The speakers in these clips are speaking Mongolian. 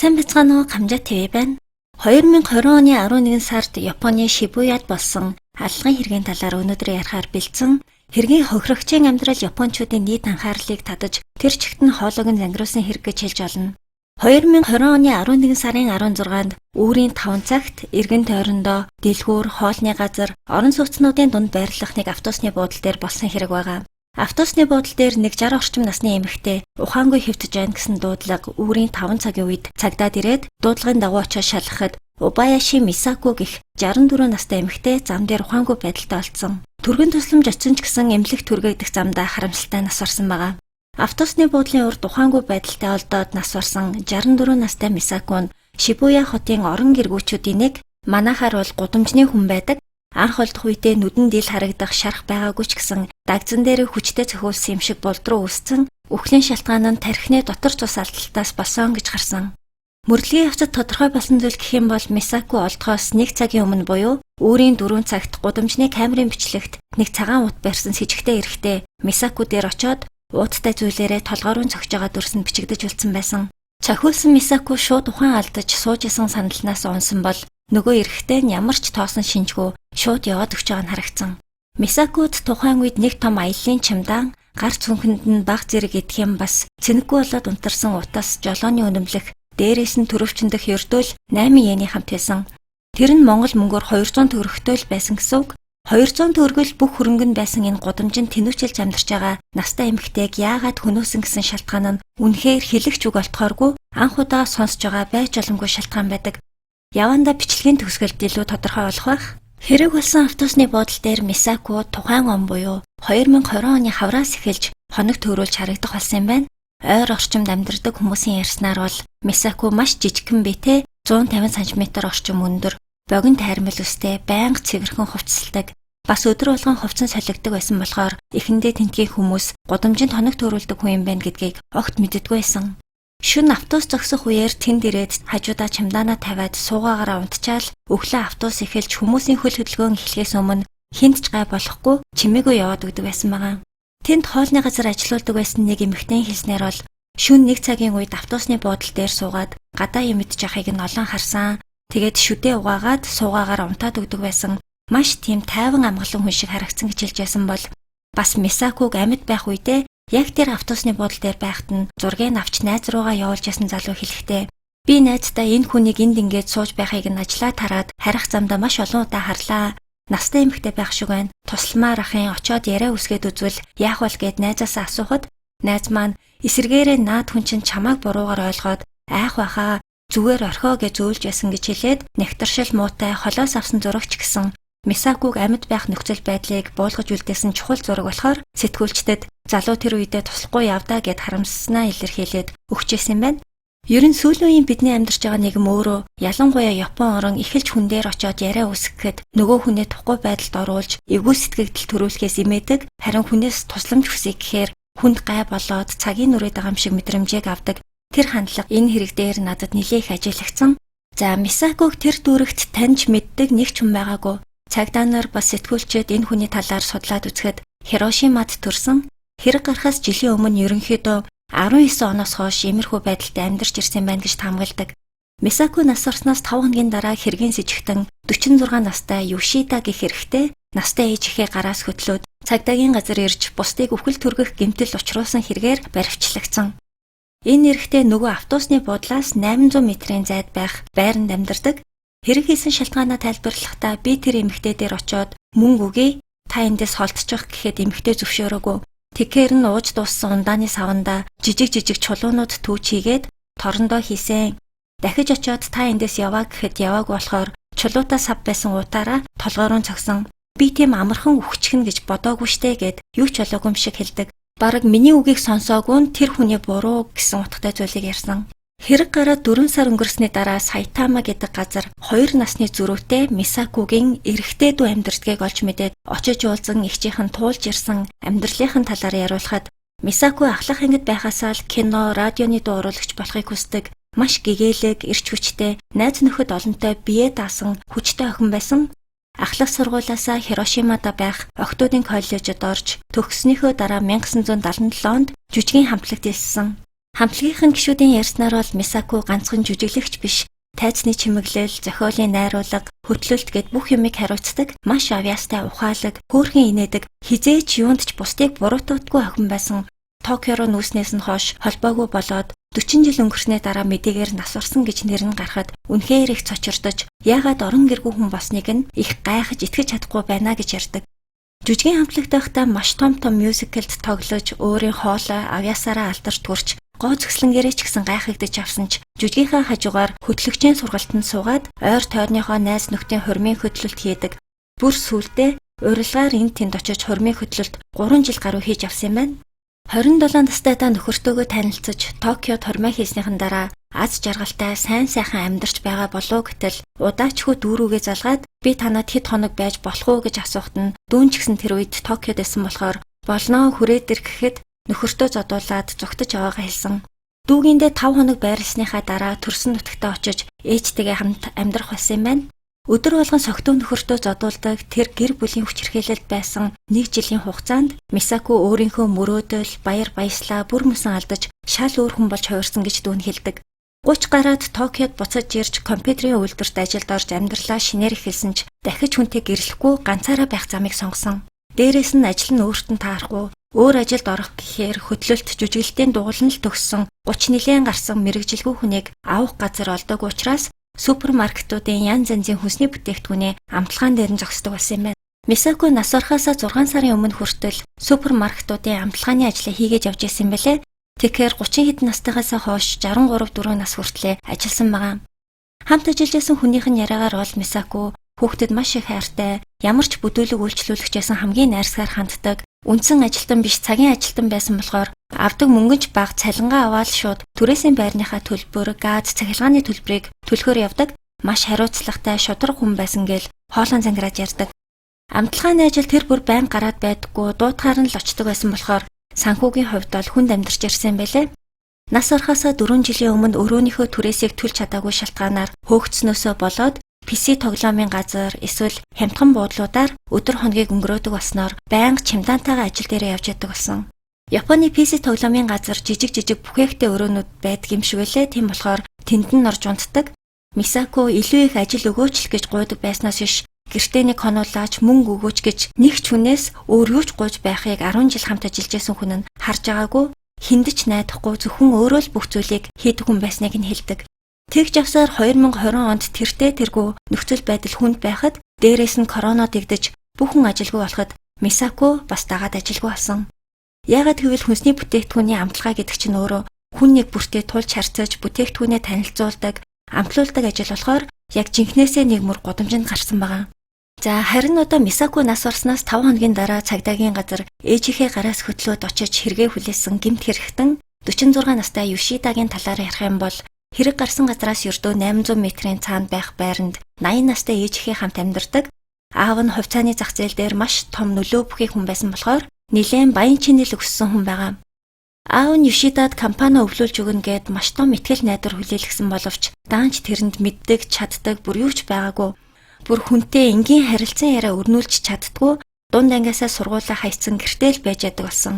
Сайн бацгаана уу, Камжаа ТV байна. 2020 оны 11 сард Японы Шибуяд болсон аллагын хэргийн талаар өнөөдөр ярихаар бэлдсэн. Хэргийн хохирогчийн амьдрал японочдын нийт анхаарлыг татаж, тэр чигт нь хоолойг нь зангируулсан хэрэг гэж хэлж олно. 2020 оны 11 сарын 16-нд үүрийн 5 цагт эргэн тойрондоо дэлгүүр, хоолны газар, орон сууцнуудын дунд байрлах нэг автобусны буудлын дээр болсон хэрэг байгаа. Автобусны буудлын дээр нэг 60 орчим насны эмэгтэй ухаангүй хэвтэж байна гэсэн дуудлага үүрийн 5 цагийн үед цагдаад ирээд дуудлагын дагуу очиж шалгахад Убаяши Мисако гэх 64 настай эмэгтэй зам дээр ухаангүй байдалтай олдсон. Түргэн тусламж очсон ч гэсэн эмнэлэг түргээгдэх замдаа харамсалтай нас орсон байгаа. Автобусны буудлын урд ухаангүй байдалтай олдоод нас орсон 64 настай Мисако нь Шибуя хотын орон гэргүүчүүдийн нэг манайхаар бол гудамжны хүн байдаг. Анх олдох үедээ нүдэн дийл харагдах шарах байгаагүй ч гэсэн дагзан дээр хүчтэй цохиулсан юм шиг болдруу үүссэн. Үхлийн шалтгаан нь тархины дотор цус алдалтаас болсон гэж гарсан. Мөрдлөгийн явцад тодорхой болсон зүйл гэх юм бол Мисако олдохоос 1 цагийн өмнө буюу үүрийн 4 цагт гудамжны камерын бичлэгт нэг цагаан ут барьсан с ижигтэй эрэхтэй Мисако дээр очоод ууттай зүйлээрээ толгойроо цогж байгаа дүрсэнд бичигдэж үлдсэн байсан. Цохиулсан Мисако шууд ухаан алдаж сууж исэн саналнаас унсан бол нөгөө эрэхтэй нь ямар ч тоосон шинжгүй шууд яваад өгч байгааг нь харагдсан. Мисакод тухайн үед нэг том аяллаа чамдаан гар цүнхэнд нь баг зэрэг идэх юм бас цэнэггүй болоод унтарсан утас жолооны өнөмлөх дээрээс нь төрөвчөндөх ердөөл 8 йений хамт байсан. Тэр нь Монгол мөнгөөр 200 төгрөгтэй л байсан гэсэн үг. 200 төгрөгөл бүх хөрөнгө нь байсан энэ гудамжинд тэнүүчилж амьдарч байгаа настай эмэгтэйг яагаад хөнөөсөн гэсэн шалтгаан нь үнэхээр хэлэгч үг олдохооргүй анх удаа сонсож байгаа байж боломгүй шалтгаан байдаг. Яванда бичлэгийн төгсгөлд илүү тодорхой болох байх. Хэрэг болсон автобусны буудлын дээр Мисако тухайн он буюу 2020 оны хавраас эхэлж хоног төрүүлж харагдах болсон юм байна. Ойр орчимд амьдардаг хүмүүсийн ярьснаар бол Мисако маш жижигхэн биетэй 150 см орчим өндөр, богино тайрмал үстэй, байнга цэвэрхэн хувцасладаг. Бас өдөр болгон хувцас солигддог байсан болохоор эхэндээ тентгийн хүмүүс гудамжинд хоног төрүүлдэг хүн юм байна гэдгийг огт мэддэггүй байсан. Шөнө автобус зогсох үеэр тэнд ирээд хажуудаа чемоданаа тавиад суугаагаараа унтчаал өглөө автобус эхэлж хүмүүсийн хөл хөдөлгөөн эхлэхээс өмнө хинт ч гай болохгүй чимээгүй яваад өгдөг байсан байгаа. Тэнд хоолны газар ажиллаулдаг байсан нэг эмэгтэйн хэлснээр бол шөнө 1 цагийн үед автобусны буудлын дээр суугаад гадаа юм идэж байхыг нь олон харсан. Тэгээд шүдээ угаагаад суугаагаараа унтаад өгдөг байсан. Маш тийм тайван амгалан хүн шиг харагдсан гэж хэлж байсан бол бас Мисаког амьд байх үедээ яг тэр автобусны буудлын дээр байхад нь зургийг авч найз руугаа явуулж ясан залуу хэлэхдээ би найздаа энэ хүнийг энд ингээд сууж байхыг нь ажлаа тараад харих замдаа маш олон удаа харлаа. Настай эмэгтэй байх шиг байна. Тусламаар ахын очоод яриа үсгээд үзвэл яах вэ гэд найзаасаа асуухад найз маань эсэргээрээ наад хүн чинь чамайг буруугаар ойлгоод айх байхаа зүгээр орхио гэж зөөлж ясан гэж хэлээд нэгтаршил муутай холоос авсан зурагч гэсэн Мисаког амьд байх нөхцөл байдлыг буулгаж үлдээсэн чухал зураг болохоор сэтгүүлчдэд залуу тэр үедээ туслахгүй явдаа гэд харамсснаа илэрхийлээд өгчээсэн байна. Ер нь сүүлийн үеийн бидний амьдарч байгаа нийгэм өөрөө ялангуяа Япон орон эхэлж хүн дээр очиод яриа үсгэхэд нөгөө хүнээ тухгүй байдалд оруулж эвгүй сэтгэгдэл төрүүлэхээс имээдэг харин хүнээс тусламж хүсье гэхээр хүнд гай болоод цагийн нүрээд байгаа юм шиг мэдрэмжийг авдаг. Тэр хандлага энэ хэрэг дээр надад нэлээх ажиглагдсан. За Мисаког тэр дүүрэгт таньж мэддэг нэг ч хүн байгаагүй. Цагдаа нар бас сэтгүүлчид энэ хүний талаар судлаад үзэхэд Хирошимад төрсөн. Хэрэг гарахаас жилийн өмнө ерөнхийдөө 19 оноос хойш иймэрхүү байдалтай амьдарч ирсэн байна гэж таамагладаг. Мисако нас орсноос 5 хоногийн дараа хэргийн с ижигтэн 46 настай Юшида гэх эрэгтэй настай ээж ихээ гараас хөтлөөд цагдаагийн газар ирж бусдыг үхэл түргэх гэмтэл учруулсан хэрэгээр баривчлагдсан. Энэ эрэгтэй нөгөө автобусны буудлаас 800 метрийн зайд байх байранд амьдардаг. Хэрэг хийсэн шалтгаанаа тайлбарлахдаа би тэр эмэгтэй дээр очиод мөнгө өгье та эндээс холдчих гэхэд эмэгтэй зөвшөөрөөгүй. Тэгэхээр нь ууж дууссан ундааны саванда жижиг чулуунууд түүч хийгээд торондоо хийсэн. Дахиж очиод та эндээс яваа гэхэд яваагүй болохоор чулуутаа сав байсан уутаараа толгойроо цогсон. Би тийм амархан үхчихнэ гэж бодоогүй штэ гэд юу ч болоогүй юм шиг хэлдэг. Бараг миний үгийг сонсоогүй нь тэр хүний буруу гэсэн утгатай зүйлийг ярьсан. Хэрэг гараад 4 сар өнгөрсний дараа Сайтама гэдэг газар 2 насны зүрхтэй Мисакогийн эрэгтэй дүү амьдрдгийг олж мэдээд очиж уулзсан эгчийнхэн туулж ирсэн амьдралынхын талаар яриулахад Мисако ахлах ангид байхасаа л кино, радионы дуу уруулагч болохыг хүсдэг. Маш гэгээлэг, эрч хүчтэй, найз нөхөд олонтой бие даасан хүчтэй охин байсан. Ахлах сургуулиасаа Хирошимада байх Охтуудын коллежид орж төгссөнийхөө дараа 1977 онд жүжигийн хамтлагт элсэн. Хамтлагийнхан гишүүдийн ярьснаар бол Мисаку ганцхан жүжиглэгч биш, тайзны чимэглэл, зохиолын найруулга, хөтлөлт гэд бүх юмыг хариуцдаг, маш авьяастай ухаалаг, хөөрхөн инээдэг, хизээч юунд ч бусдыг буруутгадаггүй охин байсан. Токио руу нүүснээс нь хойш холбоогүй болоод 40 жил өнгөрснээ дараа мэдээгээр нас орсон гэж нэр нь гарахад үнэхээр их цочирдож, яагаад орон гэргүй хүн болсныг нь их гайхаж итгэж чадахгүй байна гэж ярьдаг. Жүжигийн хамтлагт байхдаа маш том мюзиклд тоглож, өөрийн хоолой авьяасаараа алдарч төрч, гоо зөкслөнгээрээ ч гэсэн гайхагдаж авсан ч жүжигийнхаа хажуугаар хөтлөгчийн сургалтанд суугаад ойр тойрныхоо найз нөхдийн хормын хөтлөлт хийдэг. Бүр сүүлдээ урилгаар энд тэнд очиж хормын хөтлөлт 3 жил гаруй хийж авсан юм байна. 27 настайдаа нөхөртөөгөө танилцж Токиод хормоо хийснийхэн дараа аз жаргалтай сайн сайхан амьдарч байгаа болов гэтэл удаачгүй дүүрүүгээ залгаад би танад хэд хоног байж болох уу гэж асуухад нь дүүн ч гэсэн тэр үед Токиод байсан болохоор болноо хүрээд ир гэхэд нөхөртөө зодуулаад зүгтэж аваагаа хэлсэн. Дүүгиндээ 5 хоног байрлсныхаа дараа төрсөн нутагтаа очиж ээжтэйгээ хамт амьдрах болсон юм байна. Өдөр болгон согтуу нөхөртөө зодуулдаг тэр гэр бүлийн хүчирхээлэлд байсан 1 жилийн хугацаанд Мисаку өөрийнхөө мөрөөдөл, баяр баясгалаа бүр мөсөн алдаж шал өөр хүн болж хувирсан гэж дүүн хэлдэг. 30 гараад Токиод буцаж ирж компьютерийн үйлдвэрт ажилд орж амьдралаа шинээр эхэлсэн ч дахиж хүнтэй гэрлэхгүй ганцаараа байх замыг сонгосон. Дээрээс нь ажил нь өөртөө таарахгүй, өөр ажилд орох гэхээр хөтлөлт жүжиглэлтийн дугуйлан л төгссөн 30 нилийн гарсан мэрэгжилгүй хүнийг авах газар олдог учраас супермаркетуудын янз янзын хүнсний бүтээгдэхүүний амтлагаан дээр нь зогсдог болсон юм байна. Мисаку нас орохоос 6 сарын өмнө хүртэл супермаркетуудын амтлагааны ажлаа хийгээд явж байсан юм байлээ. Тэгэхээр 30 хэд настайгаас хойш 63-4 нас хүртлээр ажилласан байгаа. Хамт ажиллаж байсан хүнийх нь яриагаар бол Мисаку хүүхдэд маш их хайртай, ямар ч бүдүүлэг үйлчлүүлэгч байсан хамгийн найрсгаар ханддаг, үндсэн ажилтан биш цагийн ажилтан байсан болохоор авдаг мөнгөж баг цалингаа аваад шууд түрээсийн байрныхаа төлбөр, газ, цахилгааны төлбөрийг төлөхөөр явдаг, маш хариуцлагатай шудраг хүн байсан гээл хоолон зангираад ярьдаг. Амтлагааны ажил тэр бүр байн гараад байдаггүй, дуутахаар нь л очдог байсан болохоор санхүүгийн хувьд бол хүнд амьдарч ирсэн байлээ. Нас орохоос 4 жилийн өмнө өрөөнийхөө түрээсийг төлж чадаагүй шалтгаанаар хөөгцснөөсөө болоод PC тоглоомын газар эсвэл хямдхан буудлуудаар өдөр хоногийг өнгөрөөдөг болсноор байнга чемодантайгаа ажил дээрээ явж яддаг болсон. Японы PC тоглоомын газар жижиг бүхээгтэй өрөөнүүд байдаг юм шиг байлээ. Тийм болохоор тэнд нь орж унтдаг. Мисаку илүү их ажил өгөөч л гэж гуйдаг байснаас биш, гэртээ нэг хонуулаач мөнгө өгөөч гэж нэг ч хүнээс өөр юу ч гуйж байхыг 10 жил хамт ажиллаж байсан хүн нь харж байгаагүй, хиндэж найдахгүй зөвхөн өөрөө л бүх зүйлийг хийдэг хүн байсныг нь хэлдэг. Тэгж явсаар 2020 онд тэртээ тэргүй нөхцөл байдал хүнд байхад дээрээс нь корона дэгдэж бүхэн ажилгүй болоход Мисаку бас дагаад ажилгүй болсон. Яагаад гэвэл хүнсний бүтээгдэхүүний амтлагаа гэдэг чинь өөрөө хүн нэг бүртээ тулж харьцаж бүтээгдэхүүнээ танилцуулдаг, амтлуулдаг ажил болохоор яг жинхнээсээ нэг мөр гудамжинд гарсан байгаа. За харин одоо Мисаку нас орсноос 5 хоногийн дараа цагдаагийн газар ээжийнхээ гараас хөтлөөд очиж хэрэгээ хүлээсэн гэмт хэрэгтэн 46 настай Юшидагийн талаар ярих юм бол хэрэг гарсан газраас ердөө 800 метрийн цаанд байх байранд 80 настай ээжийнхээ хамт амьдардаг. Аав нь хувьцааны зах зээл дээр маш том нөлөө бүхий хүн байсан болохоор нэлээд баян чинэл өссөн хүн байгаа. Аав нь Юшидад компани өвлүүлж өгнө гэд маш том итгэл найдвар хүлээлгэсэн боловч даанч тэрэнд мэддэг, чаддаг бүр юу ч байгаагүй. Бүр хүнтэй энгийн харилцан яриа өрнүүлж чаддгүй, дунд ангиасаа сургуулаа хайцсан гэртэл байж яддаг болсон.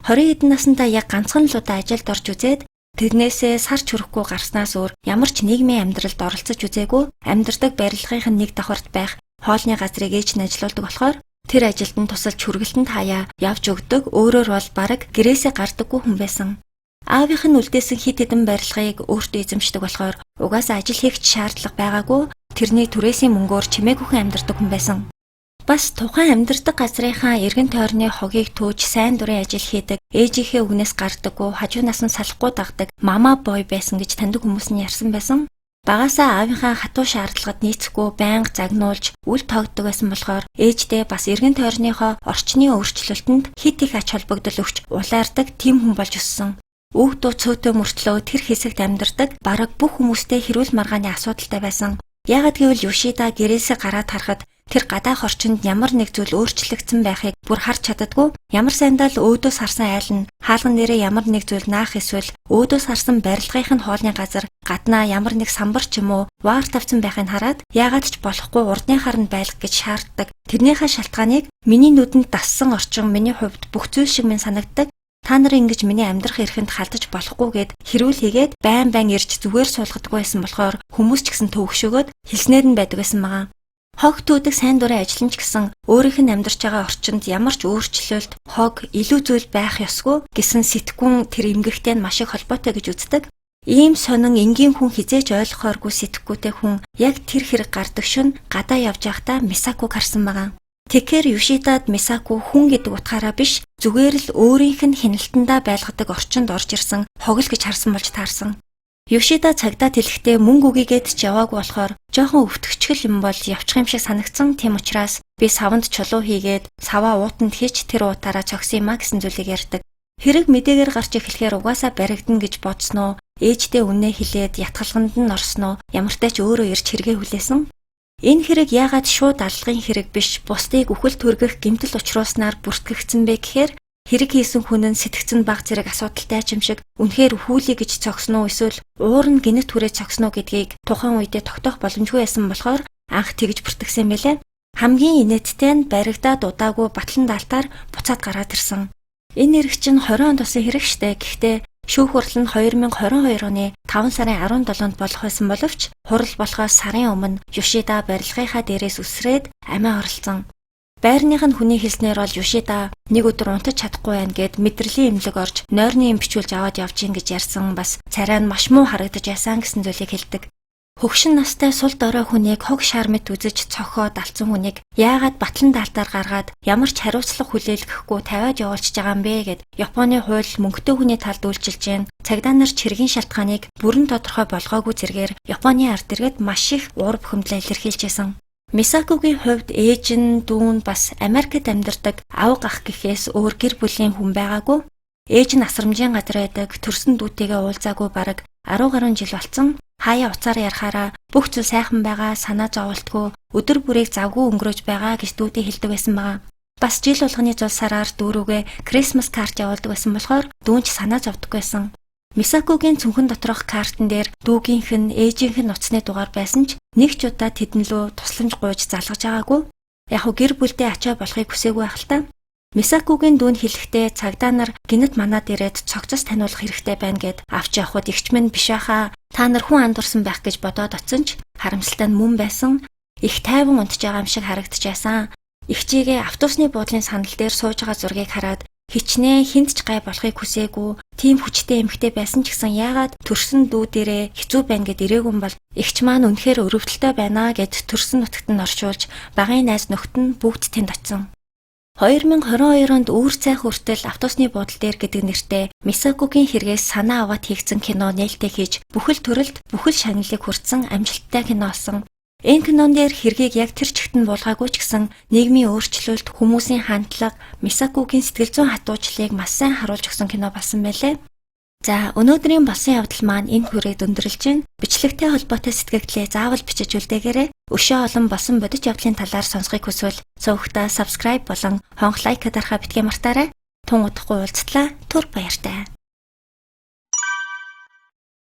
20 хэдэн наснда яг ганцхан л удаа ажилд орж үзээд тэрнээсээ сарч хүрэхгүй гарснаас өөр ямар ч нийгмийн амьдралд оролцож үзээгүй, амьдардаг барилгын нэг давхарт байх хоолны газрыг ээж нь ажилуулдаг болохоор тэр ажилд нь тусалж хүргэлтэнд хаяа явж өгдөг, өөрөөр бол бараг гэрээсээ гардаггүй хүн байсан. Аавынх нь үлдээсэн хит хэдэн барилгыг өөртөө эзэмшдэг болохоор угаасаа ажил хийх шаардлага байгаагүй, тэрний түрээсийн мөнгөөр чимээгүйхэн амьдардаг хүн байсан. Бас тухайн амьдардаг газрынхаа эргэн тойрны хогийг төөж сайн дурын ажил хийдэг, ээжийнхээ үгнээс гардаггүй, хажуунаас нь салахгүй дагдаг мама бой байсан гэж таньдаг хүмүүс нь ярьсан байсан. Багаасаа аавынхаа хатуу шаардлагад нийцэхгүй байнга загнуулж үл тоогддог байсан болохоор ээждээ бас эргэн тойрныхоо орчны өөрчлөлтөнд хит их ач холбогдол өгч улаардаг тийм хүн болж өссөн. Үг дуу цөөтөө мөртлөө тэр хэсэгт амьдардаг бараг бүх хүмүүстэй хэрүүл маргааны асуудалтай байсан. Яагад гэвэл Юшида гэрээсээ гараад харахад тэр гадаах орчинд ямар нэг зүйл өөрчлөгдсөн байхыг бүр харж чаддаггүй. Ямар сайндаа л өөдөөс харсан айл нь хаалган нэрээ ямар нэг зүйл наах эсвэл өөдөөс харсан барилгын хоолны газар гаднаа ямар нэг самбар ч юм уу ваар тавьсан байхыг хараад яагаад ч болохгүй урдны харанд байлга гэж шаарддаг. Тэрнийхээ шалтгааныг миний нүдэнд дассан орчин миний хувьд бүх зүйл шиг минь санагддаг. та нарын ингэж миний амьдрах эрхэнд халдаж болохгүйгээд хэрүүл хийгээд байн ирж зүгээр суулгадаггүй байсан болохоор хүмүүс ч гэсэн төвөгшөөгөөд хэлснээр нь байдаг байсан байгаа. Хог түүдэг сайн дурын ажил нь ч гэсэн өөрийнх нь амьдарч байгаа орчинд ямар ч өөрчлөлт, хог илүү зүйл байх ёсгүй гэсэн сэтгүүн тэр эмгэгтэй нь маш их холбоотой гэж үздэг. Ийм сонин энгийн хүн хизээж ойлгохооргүй сэтгүүтэй хүн яг тэр хэрэг гардаг шөнө гадаа явж байхдаа Мисакуг харсан байгаа. Тэгэхээр Юшидад Мисаку хүн гэдэг утгаараа биш зүгээр л өөрийнх нь хяналтандаа байлгадаг орчинд орж ирсэн хог л гэж харсан болж таарсан. Юшида цагдаа тэлэхдээ мөнгө өгийгээд ч яваагүй болохоор жоохон өвтгчгэл юм бол явчих юм шиг санагдсан. Тийм учраас би саванд чулуу хийгээд саваа уутанд хийж тэр уутаараа цогсон юм а гэсэн зүйлийг ярьдаг. Хэрэг мэдээгээр гарч эхлэхээр угаасаа баригдана гэж бодсноо, ээждээ үнэ хэлээд ятгалганд нь орсноо, ямартай ч өөрөө ирж хэрэгээ хүлээсэн. Энэ хэрэг яагаад шууд аллагын хэрэг биш, бусдыг үхэл түргэх гэмтэл учруулснаар бүртгэгдсэн бэ гэхээр хэрэг хийсэн хүн нь сэтгцэн баг зэрэг асуудалтай юм шиг үнэхээр өхүүлээ гэж цогсноо эсвэл уур нь гинэт түрээ цогсноо гэдгийг тухайн үедээ тогтоох боломжгүй байсан болохоор анх тэгж бүртгэсэн байлаа. Хамгийн инээдтэй нь баригдаад удаагүй батлан даалтаар буцаад гараад ирсэн. Энэ хэрэг чинь 20 онд болсон хэрэг штэ. Гэхдээ шүүх хурал нь 2022 оны 5 сарын 17-нд болох байсан боловч хурал болохоос сарын өмнө Юшида барилгынхаа дээрээс үсрээд амиа оролцсон. Байрных нь хүний хэлснээр бол Юшида нэг өдөр унтаж чадахгүй байна гэд мэдрэлийн эмнэлэг орж нойрны эм бичүүлж аваад явж ийн гэж ярьсан. Бас царай нь маш муу харагдаж яасан гэсэн зүйлийг хэлдэг. Хөгшин настай сул дорой хүнийг хог шармит үзэж цохоод алдсан хүнийг яагаад батлан даалтаар гаргаад ямар ч хариуцлага хүлээлгэхгүй тавиад явуулчихж байгаа юм бэ гэд Японы хууль мөнгөтэй хүний талд үйлчилж гэн цагдаа нар чиргийн шалтгааныг бүрэн тодорхой болгоогүй зэргээр Японы ард иргэд маш их уур бухимдлаа илэрхийлжсэн. Мисакугийн хувьд ээж нь дүүн бас Америкт амьдардаг авга ах гэхээс өөр гэр бүлийн хүн байгаагүй. Ээж нь асрамжийн газар байдаг, төрсөн дүүтэйгээ уулзаагүй бараг 10 гаруй жил болсон. Хаяа уцаар ярихаараа бүх зүйл сайхан байгаа, санаа зоволтгүй, өдөр бүрийг завгүй өнгөрөөж байгаа гэж дүүтэй хэлдэг байсан байгаа. Бас жил болгоны зул сараар дүүрүүгээ Крисмас карт явуулдаг байсан болохоор дүүн ч санаа зовдоггүй байсан. Мисакугийн цүнхэн доторх картан дээр дүүгийнх нь ээжийнх нь нуцны дугаар байсан ч нэг ч удаа тэдэн лөө тусламж гуйж залгаж байгаагүй. Яг уу гэр бүлдээ ачаа болохыг хүсээгүй байх л та. Мисакугийн дүүн хэлэхдээ цагдаа нар гинэт манад ирээд цогцос таниулах хэрэгтэй байна гэд авч явхад игч минь биш байхаа та нар хүн андуурсан байх гэж бодоод оцсон ч харамсалтай нь мөн байсан. Их тайван унтж байгаа юм шиг харагдчихсан. Игчигээ автобусны буудлын сандал дээр сууж байгаа зургийг хараад хичнээн хинт ч гай болохыг хүсээгүй. Тийм хүчтэй эмэгтэй байсан ч гэсэн яагаад төрсөн дүү дээрээ хэцүү байна гэд ирээгүй юм бол игч маань үнэхээр өрөвдөлтэй байна гэд төрсөн нутагт нь оршуулж багын найз нөхд нь бүгд тэнд очсон. 2022 онд үүр цайх хүртэл автобусны буудлын дээр гэдэг нэртэй Мисакугийн хэрэгээс санаа аваад хийгдсэн кино нээлттэй хийж бүхэл төрөлд бүхэл шагналыг хүртсэн амжилттай кино болсон. Энэ кинон дээр хэргийг яг тэр чигт нь буулгаагүй ч гэсэн нийгмийн өөрчлөлт, хүмүүсийн хандлага, Мисакугийн сэтгэл зүйн хатуужлыг маш сайн харуулж өгсөн кино болсон байлээ. За, өнөөдрийн болсон явдал маань энэ хүрээд өндөрлж байна. Бичлэгтэй холбоотой сэтгэгдлээ заавал бичиж үлдээгээрэй. Өшөө олон болсон бодит явдлын талаар сонсохыг хүсвэл цөөхтөө subscribe болон хонх лайк дарахаа битгий мартаарай. Тун удахгүй уулзтлаа. Түр баяртай.